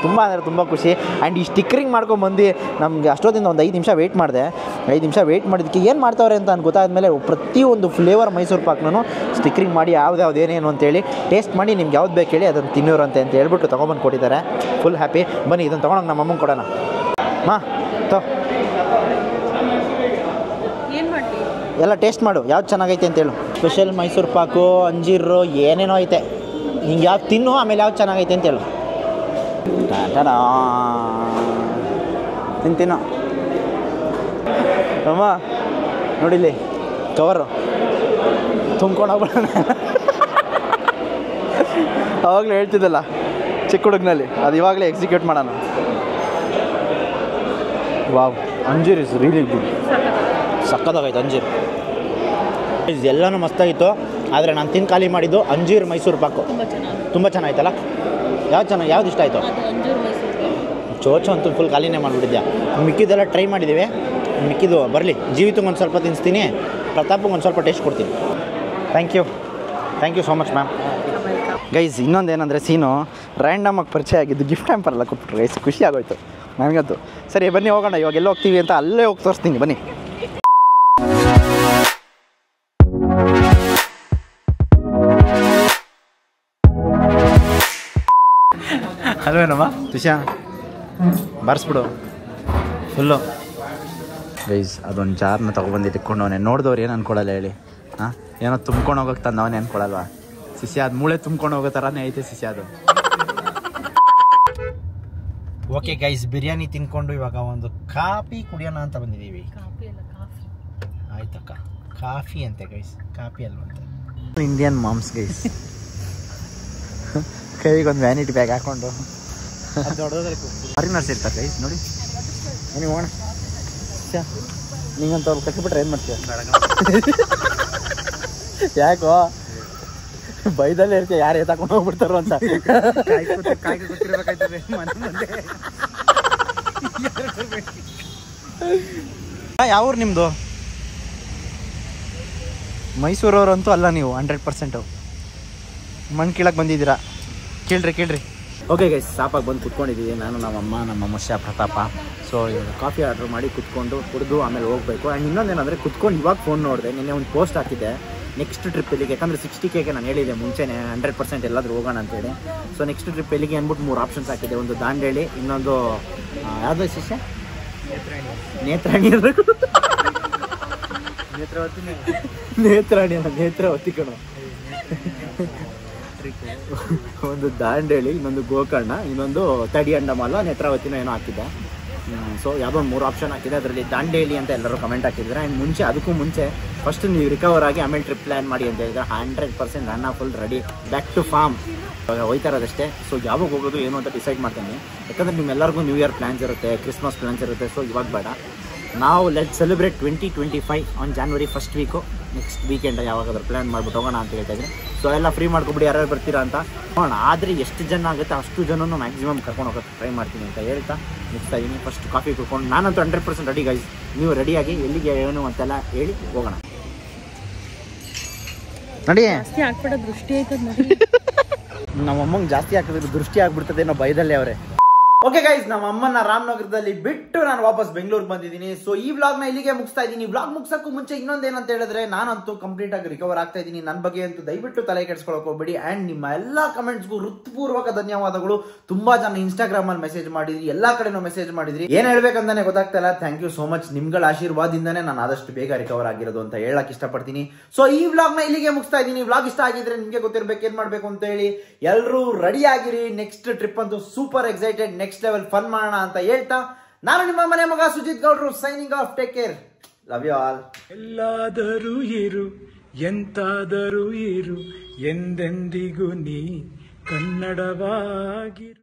ತುಂಬ ಅಂದರೆ ತುಂಬ ಖುಷಿ. ಆ್ಯಂಡ್ ಈ ಸ್ಟಿಕ್ಕರಿಂಗ್ ಮಾಡ್ಕೊಂಬಂದು ನಮಗೆ ಅಷ್ಟೊತ್ತಿಂದ ಒಂದು 5 ನಿಮಿಷ ವೆಯ್ಟ್ ಮಾಡಿದೆ. 5 ನಿಮಿಷ ವೆಯ್ಟ್ ಮಾಡಿದ್ದಕ್ಕೆ ಏನು ಮಾಡ್ತಾವ್ರೆ ಅಂತ ಗೊತ್ತಾದ್ಮೇಲೆ ಪ್ರತಿಯೊಂದು ಫ್ಲೇವರ್ ಮೈಸೂರು ಪಾಕ್ನೂ ಸ್ಟಿಕ್ಕರಿಂಗ್ ಮಾಡಿ ಯಾವ್ದು ಏನೇನು ಅಂತೇಳಿ ಟೇಸ್ಟ್ ಮಾಡಿ ನಿಮ್ಗೆ ಯಾವ್ದು ಬೇಕು ಹೇಳಿ ಅದನ್ನು ತಿನ್ನೋರಂತೆ ಅಂತ ಹೇಳ್ಬಿಟ್ಟು ತೊಗೊಬಂದು ಕೊಟ್ಟಿದ್ದಾರೆ. Full happy. ಬನ್ನಿ ಇದನ್ನು ತೊಗೊಂಡೋಗಿ ನಮ್ಮ ಅಮ್ಮಂಗೆ ಕೊಡೋಣ. ಎಲ್ಲ ಟೇಸ್ಟ್ ಮಾಡು, ಯಾವ್ದು ಚೆನ್ನಾಗೈತೆ ಅಂತೇಳು. ಸ್ಪೆಷಲ್ ಮೈಸೂರು ಪಾಕು, ಅಂಜೀರು, ಏನೇನೋ ಐತೆ. ನಿಂಗೆ ಯಾವ್ದು ತಿನ್ನು, ಆಮೇಲೆ ಯಾವ್ದು ಚೆನ್ನಾಗೈತೆ ಅಂತೇಳು. ತಿನ್ನು ಅಮ್ಮ, ನೋಡಿಲ್ಲಿ ಕವರು ತುಂಬ್ಕೊಂಡು ಹೋಗ್ಬಿಡೋಣ. ಆವಾಗಲೇ ಹೇಳ್ತಿದ್ದಲ್ಲ ಚಿಕ್ಕ ಹುಡುಗನಲ್ಲಿ, ಅದು ಇವಾಗಲೇ ಎಕ್ಸಿಕ್ಯೂಟ್ ಮಾಡೋಣ. Wow, anjeer is really good. ಸಕ್ಕತ್ತಾಗೈತೆ ಅಂಜೀರ್. ಎಲ್ಲನೂ ಮಸ್ತಾಗಿತ್ತು. ಆದರೆ ನಾನು ತಿಂದು ಖಾಲಿ ಮಾಡಿದ್ದು ಅಂಜೀರ್ ಮೈಸೂರು ಪಾಕು. ತುಂಬ ಚೆನ್ನಾಗಿತ್ತಲ್ಲ. ಯಾವ್ದು ಇಷ್ಟ ಆಯಿತು? ಚೋಚು ಅಂತೂ ಫುಲ್ ಖಾಲಿನೇ ಮಾಡಿಬಿಟ್ಟಿದ್ಯಾ. ಮಿಕ್ಕಿದ್ದೆಲ್ಲ ಟ್ರೈ ಮಾಡಿದ್ದೀವಿ. ಮಿಕ್ಕಿದ್ದು ಬರಲಿ, ಜೀವಿತಂಗೆ ಒಂದು ಸ್ವಲ್ಪ ತಿನ್ನಿಸ್ತೀನಿ, ಪ್ರತಾಪ್ಗೆ ಒಂದು ಸ್ವಲ್ಪ ಟೇಸ್ಟ್ ಕೊಡ್ತೀನಿ. Thank you so much ma'am. Guys, ಇನ್ನೊಂದು ಏನಂದರೆ ಸೀನು ರ್ಯಾಂಡಮಾಗಿ ಪರಿಚಯ ಆಗಿದ್ದು ಗಿಫ್ಟ್ ಹ್ಯಾಂಪರ್ ಎಲ್ಲ ಕೊಟ್ಬಿಟ್ರು ಗೈಸ್. ಖುಷಿ ಆಗೋಯ್ತು ನನಗಂತೂ. ಸರಿ ಬನ್ನಿ ಹೋಗೋಣ, ಇವಾಗ ಎಲ್ಲ ಹೋಗ್ತೀವಿ ಅಂತ ಅಲ್ಲೇ ಹೋಗಿ ತೋರಿಸ್ತೀನಿ ಬನ್ನಿ. ಅಲ್ವೇನಮ್ಮ ತುಷಾ, ಬಾರಿಸ್ಬಿಡು ಫುಲ್ಲು. ಗೈಸ್, ಅದೊಂದು ಜಾರ್ನ ತೊಗೊಬಂದು ಇಟ್ಕೊಂಡವನೇ. ನೋಡಿದವ್ರು ಏನು ಅಂದ್ಕೊಳಲ್ಲ ಹೇಳಿ. ಹಾಂ, ಏನೋ ತುಂಬ್ಕೊಂಡು ಹೋಗೋಕ್ಕೆ ತಂದವನೇ ಅಂದ್ಕೊಳಲ್ವಾ? ಶಿಷ್ಯ ಅದು ಮೂಳೆ ತುಂಬ್ಕೊಂಡು ಹೋಗೋ ಥರನೇ ಐತೆ ಶಿಷ್ಯ ಅದು. ಓಕೆ ಗೈಸ್, ಬಿರಿಯಾನಿ ತಿನ್ಕೊಂಡು ಇವಾಗ ಒಂದು ಕಾಫಿ ಕುಡಿಯೋಣ ಅಂತ ಬಂದಿದ್ದೀವಿ. ಆಯ್ತಕ್ಕ, ಕಾಫಿ ಅಂತೆ ಗೈಸ್, ಕಾಫಿ ಅಲ್ವಂತೆ. Indian moms guys. ಕೈಗೊಂದು ವ್ಯಾನಿಟಿ ಬ್ಯಾಗ್ ಹಾಕೊಂಡು ಫಾರಿನರ್ಸ್ ಇರ್ತಾರೆ ಗೈಸ್. ನೋಡಿ ನೀವು ಹೋಗೋಣ. ನೀಗಂತ ಅವ್ರು ಕಟ್ಟಿಬಿಟ್ರೆ ಏನು ಮಾಡ್ತೀಯ? ಯಾಕೋ ಬೈದಲ್ಲೇ ಇರ್ತೀಯ, ಯಾರು ಎತ್ತಾಕೊಂಡು ಹೋಗ್ಬಿಡ್ತಾರೋ ಅಂತ. ಯಾವ ಊರು ನಿಮ್ಮದು? ಮೈಸೂರವ್ರಂತೂ ಅಲ್ಲ ನೀವು, 100%. ಮಣ್ಣು ಕೀಳಕ್ಕೆ ಬಂದಿದ್ದೀರಾ. ಕೇಳ್ರಿ. ಓಕೆ ಗೈಸ್, ಸಾಪಾಗಿ ಬಂದು ಕುತ್ಕೊಂಡಿದ್ದೀವಿ ನಾನು, ನಮ್ಮಮ್ಮ, ನಮ್ಮ ಮನುಷ್ಯ ಪ್ರತಾಪ. ಸೊ ಇವಾಗ ಕಾಫಿ ಆರ್ಡ್ರ್ ಮಾಡಿ ಕುತ್ಕೊಂಡು ಕುಡಿದು ಆಮೇಲೆ ಹೋಗಬೇಕು. ಆ್ಯಂಡ್ ಇನ್ನೊಂದೇನಂದರೆ ಕುತ್ಕೊಂಡು ಇವಾಗ ಫೋನ್ ನೋಡಿದೆ. ನಿನ್ನೆ ಒಂದು ಪೋಸ್ಟ್ ಹಾಕಿದ್ದೆ ನೆಕ್ಸ್ಟ್ ಟ್ರಿಪ್ ಎಲ್ಲಿಗೆ. ಯಾಕಂದರೆ 60Kಗೆ ನಾನು ಹೇಳಿದೆ ಮುಂಚೆನೇ 100% ಎಲ್ಲಾದರೂ ಹೋಗೋಣ ಅಂತೇಳಿ. ಸೊ ನೆಕ್ಸ್ಟ್ ಟ್ರಿಪ್ ಎಲ್ಲಿಗೆ ಅಂದ್ಬಿಟ್ಟು 3 ಆಪ್ಷನ್ಸ್ ಹಾಕಿದೆ. ಒಂದು ದಾಂಡೇಲಿ, ಇನ್ನೊಂದು ಯಾವುದೋ ಶಿಷ್ಯ ನೇತ್ರಾಣಿ ಇರಬೇಕು. ನೇತ್ರಾಣಿ ಅಲ್ಲ, ನೇತ್ರಾವತಿ ಕಣ. ಒಂದು ದಾಂಡೇಲಿ, ಇನ್ನೊಂದು ಗೋಕರ್ಣ, ಇನ್ನೊಂದು ತಡಿ ಅಂಡಮಾಲ, ನೇತ್ರಾವತಿನೋ ಏನೋ ಹಾಕಿದ್ದೆ. ಸೊ ಯಾವುದೋ 3 ಆಪ್ಷನ್ ಹಾಕಿದೆ. ಅದರಲ್ಲಿ ದಾಂಡೇಲಿ ಅಂತ ಎಲ್ಲರೂ ಕಮೆಂಟ್ ಹಾಕಿದ್ರೆ. ಆ್ಯಂಡ್ ಅದಕ್ಕೂ ಮುಂಚೆ ಫಸ್ಟ್ ನೀವು ರಿಕವರ್ ಆಗಿ ಆಮೇಲೆ ಟ್ರಿಪ್ ಪ್ಲ್ಯಾನ್ ಮಾಡಿ ಅಂತ ಹೇಳಿದ್ರೆ 100% ಅಣ್ಣ full ready, back to form. ಇವಾಗ ಹೋಯ್ತಾ ಇರೋದಷ್ಟೇ. ಸೊ ಯಾವಾಗ ಹೋಗೋದು ಏನು ಅಂತ ಡಿಸೈಡ್ ಮಾಡ್ತೀನಿ. ಯಾಕಂದರೆ ನಿಮ್ಮೆಲ್ಲರಿಗೂ ನ್ಯೂ ಇಯರ್ ಪ್ಲ್ಯಾನ್ಸ್ ಇರುತ್ತೆ, ಕ್ರಿಸ್ಮಸ್ ಪ್ಲ್ಯಾನ್ಸ್ ಇರುತ್ತೆ. ಸೊ ಇವಾಗ ಬೇಡ, ನಾವು let celebrate 2025 on January first week. Next weekend ಯಾವಾಗಾದ್ರೂ ಪ್ಲ್ಯಾನ್ ಮಾಡ್ಬಿಟ್ಟು ಹೋಗೋಣ ಅಂತ ಹೇಳ್ತಾ ಇದ್ದೀನಿ. ಸೊ ಎಲ್ಲ ಫ್ರೀ ಮಾಡ್ಕೊಬಿಡಿ, ಯಾರ್ಯಾರು ಬರ್ತೀರಾ ಅಂತ ನೋಡೋಣ. ಆದರೆ ಎಷ್ಟು ಜನ ಆಗುತ್ತೆ ಅಷ್ಟು ಜನನೂ ಮ್ಯಾಕ್ಸಿಮಮ್ ಕರ್ಕೊಂಡು ಹೋಗೋಕ್ಕೆ ಟ್ರೈ ಮಾಡ್ತೀನಿ ಅಂತ ಹೇಳ್ತಾ ಮುಗಿಸ್ತಾ ಇದ್ದೀನಿ. ಫಸ್ಟ್ ಕಾಫಿ ಕುಡ್ಕೊಂಡು ನಾನಂತೂ 100% ರೆಡಿ ಗೈಸ್. ನೀವು ರೆಡಿಯಾಗಿ ಎಲ್ಲಿಗೆ ಏನು ಅಂತೆಲ್ಲ ಹೇಳಿ ಹೋಗೋಣ. ನೋಡಿ ದೃಷ್ಟಿ ಆಯ್ತದ. ನಮ್ಮ ಅಮ್ಮಂಗೆ ಜಾಸ್ತಿ ಹಾಕಿದ್ರೆ ದೃಷ್ಟಿ ಆಗ್ಬಿಡ್ತದೆ ಅನ್ನೋ ಭಯದಲ್ಲೇ ಅವರೇ. ಓಕೆ ಗೈಸ್, ನಮ್ಮ ಅಮ್ಮನ ರಾಮನಗರದಲ್ಲಿ ಬಿಟ್ಟು ನಾನು ವಾಪಸ್ ಬೆಂಗಳೂರಿಗೆ ಬಂದಿದ್ದೀನಿ. ಸೊ ಈ ವ್ಲಾಗ್ನ ಇಲ್ಲಿಗೆ ಮುಗಿಸ್ತಾ ಇದ್ದೀನಿ. ವ್ಲಾಗ್ ಮುಗಿಸೋಕ್ಕೂ ಮುಂಚೆ ಇನ್ನೊಂದೇನಂತ ಹೇಳಿದ್ರೆ, ನಾನಂತೂ ಕಂಪ್ಲೀಟ್ ಆಗಿ ರಿಕವರ್ ಆಗ್ತಾ ಇದ್ದೀನಿ. ನನ್ನ ಬಗ್ಗೆ ಅಂತೂ ದಯವಿಟ್ಟು ತಲೆ ಕೆಡಿಸ್ಕೊಳಕ್ ಹೋಗ್ಬೇಡಿ. ಆ್ಯಂಡ್ ನಿಮ್ಮ ಎಲ್ಲ ಕಮೆಂಟ್ಸ್ಗೂ ಹೃತ್ಪೂರ್ವಕ ಧನ್ಯವಾದಗಳು. ತುಂಬಾ ಜನ ಇನ್ಸ್ಟಾಗ್ರಾಮ್ ಅಲ್ಲಿ ಮೆಸೇಜ್ ಮಾಡಿದ್ರಿ, ಎಲ್ಲಾ ಕಡೆನೂ ಮೆಸೇಜ್ ಮಾಡಿದ್ರಿ. ಏನ್ ಹೇಳ್ಬೇಕಂತಾನೆ ಗೊತ್ತಾಗ್ತಾ ಇಲ್ಲ. Thank you so much. ನಿಮ್ಗಳ ಆಶೀರ್ವಾದದಿಂದಾನೇ ನಾನು ಆದಷ್ಟು ಬೇಗ ರಿಕವರ್ ಆಗಿರೋದು ಅಂತ ಹೇಳಕ್ ಇಷ್ಟಪಡ್ತೀನಿ. ಸೊ ಈ ವ್ಲಾಗ್ನ ಇಲ್ಲಿಗೆ ಮುಗಿಸ್ತಾ ಇದ್ದೀನಿ. ವ್ಲಾಗ್ ಇಷ್ಟ ಆಗಿದ್ರೆ ನಿಮ್ಗೆ ಗೊತ್ತಿರ್ಬೇಕು ಏನ್ ಮಾಡ್ಬೇಕು ಅಂತ ಹೇಳಿ. ಎಲ್ಲರೂ ರೆಡಿ ಆಗಿರಿ. ನೆಕ್ಸ್ಟ್ ಟ್ರಿಪ್ ಅಂತೂ super excited, next level fun ಮಾಡೋಣ ಅಂತ ಹೇಳ್ತಾ ನಾನು ನಿಮ್ಮ ಮನೆ ಮಗ ಸುಜಿತ್ ಗೌಡ್ರು signing off. Take care, love you all. ಎಲ್ಲಾದರೂ ಇರು, ಎಂತಾದರೂ ಇರು, ಎಂದೆಂದಿಗೂ ನೀ ಕನ್ನಡವಾಗಿರು.